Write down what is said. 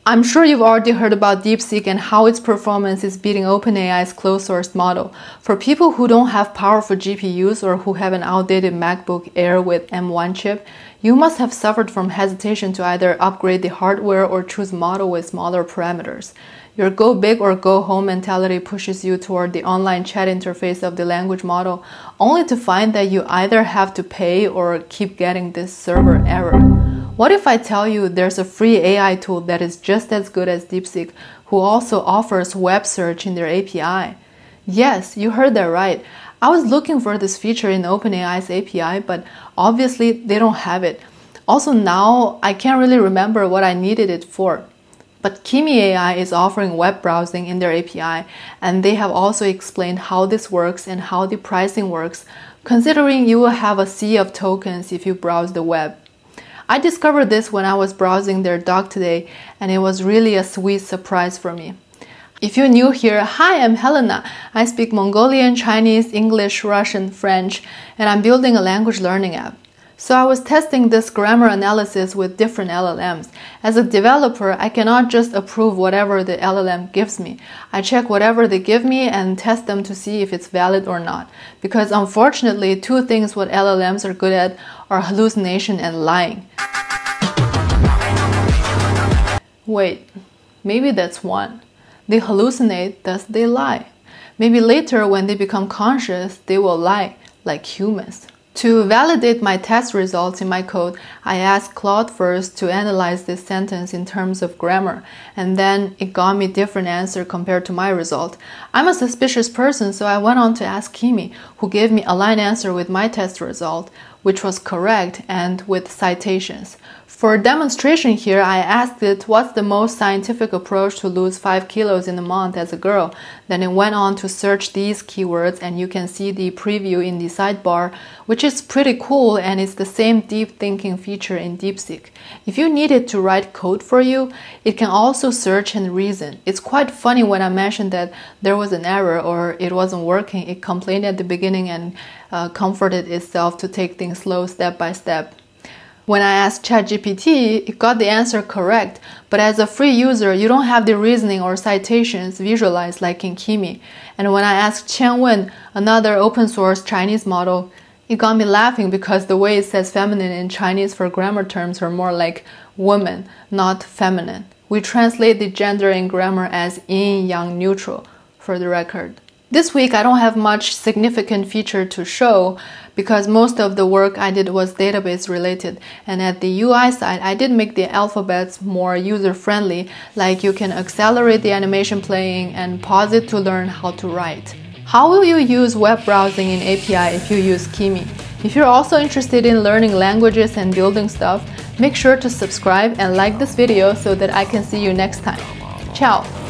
I'm sure you've already heard about DeepSeek and how its performance is beating OpenAI's closed-source model. For people who don't have powerful GPUs or who have an outdated MacBook Air with M1 chip, you must have suffered from hesitation to either upgrade the hardware or choose a model with smaller parameters. Your go big or go home mentality pushes you toward the online chat interface of the language model, only to find that you either have to pay or keep getting this server error. What if I tell you there's a free AI tool that is just as good as DeepSeek, who also offers web search in their API? Yes, you heard that right. I was looking for this feature in OpenAI's API, but obviously they don't have it. Also now, I can't really remember what I needed it for. But Kimi AI is offering web browsing in their API, and they have also explained how this works and how the pricing works, considering you will have a sea of tokens if you browse the web. I discovered this when I was browsing their doc today, and it was really a sweet surprise for me. If you're new here, hi, I'm Helena. I speak Mongolian, Chinese, English, Russian, French, and I'm building a language learning app. So I was testing this grammar analysis with different LLMs. As a developer, I cannot just approve whatever the LLM gives me. I check whatever they give me and test them to see if it's valid or not. Because unfortunately, two things what LLMs are good at are hallucination and lying. Wait, maybe that's one. They hallucinate, thus they lie. Maybe later when they become conscious, they will lie like humans. To validate my test results in my code, I asked Claude first to analyze this sentence in terms of grammar, and then it got me different answer compared to my result. I'm a suspicious person, so I went on to ask Kimi, who gave me a line answer with my test result, which was correct and with citations. For a demonstration here, I asked it what's the most scientific approach to lose 5 kilos in a month as a girl. Then it went on to search these keywords, and you can see the preview in the sidebar, which is pretty cool, and it's the same deep thinking feature in DeepSeek. If you need it to write code for you, it can also search and reason. It's quite funny when I mentioned that there was an error or it wasn't working, it complained at the beginning and comforted itself to take things slow step by step. When I asked ChatGPT, it got the answer correct, but as a free user, you don't have the reasoning or citations visualized like in Kimi. And when I asked Qianwen, another open source Chinese model, it got me laughing because the way it says feminine in Chinese for grammar terms are more like woman, not feminine. We translate the gender in grammar as yin-yang neutral, for the record. This week, I don't have much significant feature to show because most of the work I did was database related. And at the UI side, I did make the alphabets more user-friendly, like you can accelerate the animation playing and pause it to learn how to write. How will you use web browsing in API if you use Kimi? If you're also interested in learning languages and building stuff, make sure to subscribe and like this video so that I can see you next time. Ciao!